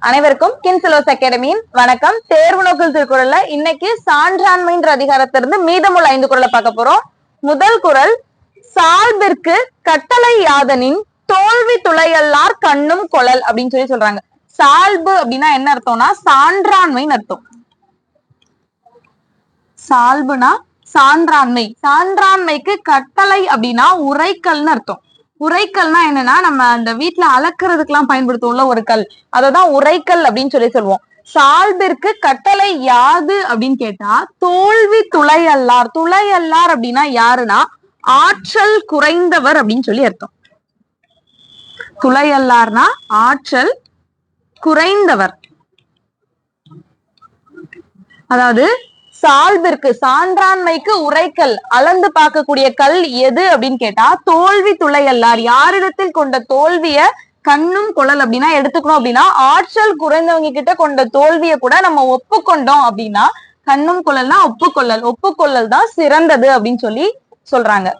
அனைவருக்கும் கின்சிலோஸ் அகாடமியின் வணக்கம். தேர்வு நோக்கில் திருக்குறள்ல இன்னைக்கு சான்றாண்மைன்ற அதிகாரத்திலிருந்து மீதமுள்ள 5 குறளை பார்க்க போறோம். முதல் குறள், சால்பிற்கு கட்டளை யாதனின் தோல்வி துளையல்லார் கண்ணும் கொளல் அப்படின்னு சொல்றாங்க. சால்பு அப்படின்னா என்ன அர்த்தம்னா சான்றாண்மைன்னு அர்த்தம். சால்புனா சான்றாண்மை. சான்றாண்மைக்கு கட்டளை அப்படின்னா உரைக்கல்னு அர்த்தம். உரைக்கல்னா என்னன்னா நம்ம அந்த வீட்டுல அளக்குறதுக்கு எல்லாம் பயன்படுத்துவோம்ல ஒரு கல், அததான் உரைக்கல் அப்படின்னு சொல்லுவோம். சால்பிற்கு கட்டளை யாது அப்படின்னு கேட்டா தோல்வி துளையல்லார். துளையல்லார் அப்படின்னா யாருன்னா ஆற்றல் குறைந்தவர் அப்படின்னு சொல்லி அர்த்தம். துளையல்லார்னா ஆற்றல் குறைந்தவர். அதாவது சால்பிற்கு சான்றாண்மைக்கு உரைக்கல், அளந்து பார்க்கக்கூடிய கல் எது அப்படின்னு கேட்டா தோல்வி துளையல்லார். யாரிடத்தில் கொண்ட தோல்விய கண்ணும் கொளல் அப்படின்னா எடுத்துக்கணும் அப்படின்னா ஆற்றல் குறைந்தவங்க கிட்ட கொண்ட தோல்விய கூட நம்ம ஒப்புக்கொண்டோம் அப்படின்னா கண்ணும் கொள்ளல்னா ஒப்புக்கொள்ளல். ஒப்புக்கொள்ளல் தான் சிறந்தது அப்படின்னு சொல்றாங்க.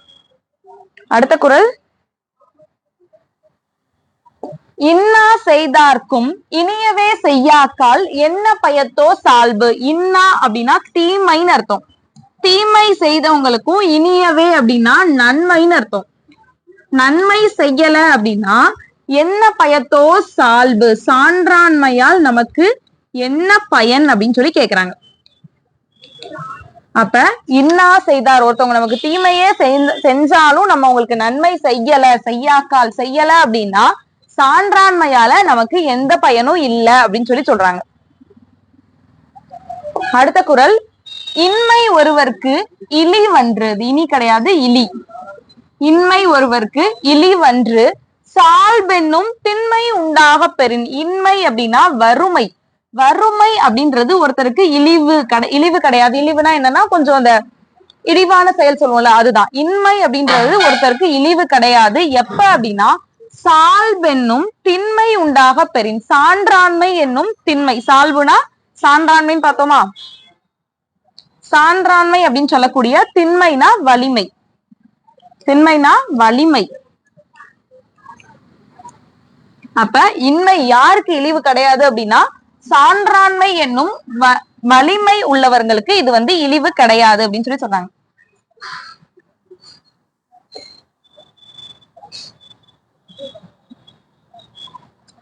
அடுத்த குறள், இன்னா செய்தார்க்கும் இனியவே செய்யாக்கால் என்ன பயத்தோ சால்பு. இன்னா அப்படின்னா தீமைன்னு அர்த்தம். தீமை செய்தவங்களுக்கும் இனியவே அப்படின்னா நன்மைன்னு அர்த்தம். நன்மை செய்யல அப்படின்னா என்ன பயத்தோ சால்பு, சான்றாண்மையால் நமக்கு என்ன பயன் அப்படின்னு சொல்லி கேக்குறாங்க. அப்ப இன்னா செய்தார், ஒருத்தவங்க நமக்கு தீமையே செஞ்சாலும் நம்ம உங்களுக்கு நன்மை செய்யாக்கால் செய்யல அப்படின்னா சான்றாண்மையால நமக்கு எந்த பயனும் இல்லை அப்படின்னு சொல்றாங்க. அடுத்த குறள், இன்மை ஒருவருக்கு இழிவன்று. இனி கிடையாது, இழி. இன்மை ஒருவருக்கு இழிவன்று சால்பென்னும் திண்மை உண்டாக பெறின். இன்மை அப்படின்னா வறுமை. வறுமை அப்படின்றது ஒருத்தருக்கு இழிவு கிடையாது. இழிவுனா என்னன்னா கொஞ்சம் அந்த இழிவான செயல் சொல்லுவோம்ல, அதுதான். இன்மை அப்படின்றது ஒருத்தருக்கு இழிவு கிடையாது. எப்ப அப்படின்னா சால்பென்னும் திண்மை உண்டாக பெறின். சான்றாண்மை என்னும் திண்மை. சால்புனா சான்றாண்மைன்னு பார்த்தோமா, சான்றாண்மை அப்படின்னு சொல்லக்கூடிய திண்மைனா வலிமை. திண்மைனா வலிமை. அப்ப இன்மை யாருக்கு இழிவு கிடையாது அப்படின்னா சான்றாண்மை என்னும் வலிமை உள்ளவர்களுக்கு இது இழிவு கிடையாது அப்படின்னு சொல்றாங்க.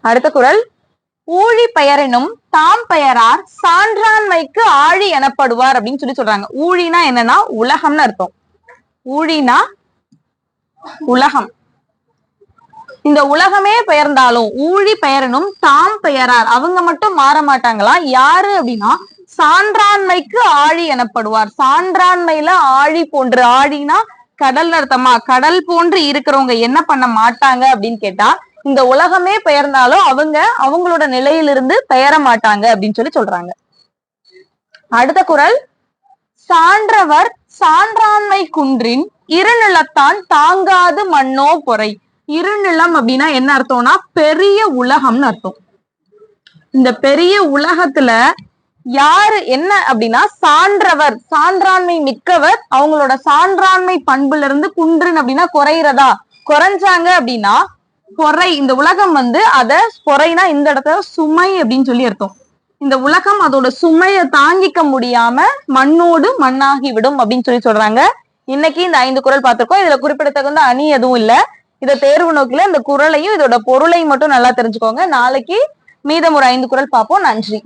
அடுத்த குறள், ஊழி பெயரெனும் தாம் பெயரார் சான்றாண்மைக்கு ஆழி எனப்படுவார் அப்படின்னு சொல்றாங்க. ஊழினா என்னன்னா உலகம்னு அர்த்தம். ஊழினா உலகம். இந்த உலகமே பெயர்ந்தாலும் ஊழி பெயரெனும் தாம் பெயரார், அவங்க மட்டும் மாற மாட்டாங்களா. யாரு அப்படின்னா சான்றாண்மைக்கு ஆழி எனப்படுவார். சான்றாண்மையில ஆழி போன்று, ஆழினா கடல் அர்த்தமா, கடல் போன்று இருக்கிறவங்க என்ன பண்ண மாட்டாங்க அப்படின்னு கேட்டா இந்த உலகமே பெயர்ந்தாலும் அவங்களோட நிலையிலிருந்து பெயர மாட்டாங்க அப்படின்னு சொல்றாங்க. அடுத்த குறள், சான்றவர் சான்றாண்மை குன்றின் இருநிலத்தான் தாங்காது மண்ணோ பொறை. இருநிலம் அப்படின்னா என்ன அர்த்தம்னா பெரிய உலகம்னு அர்த்தம். இந்த பெரிய உலகத்துல யாரு என்ன அப்படின்னா சான்றவர், சான்றாண்மை மிக்கவர், அவங்களோட சான்றாண்மை பண்புல இருந்து குன்றின் அப்படின்னா குறையிறதா, குறைஞ்சாங்க அப்படின்னா பொறை. இந்த உலகம் அத பொறைனா இந்த இடத்துல சுமை அப்படின்னு அர்த்தம். இந்த உலகம் அதோட சுமையை தாங்கிக்க முடியாம மண்ணோடு மண்ணாகி விடும் அப்படின்னு சொல்றாங்க. இன்னைக்கு இந்த 5 குறள் பார்த்திருக்கோம். இதுல குறிப்பிடத்தகுந்த அணி எதுவும் இல்ல. இத தேர்வு நோக்கில இந்த குறளையும் இதோட பொருளையும் மட்டும் நல்லா தெரிஞ்சுக்கோங்க. நாளைக்கு மீதம் ஒரு 5 குறள் பார்ப்போம். நன்றி.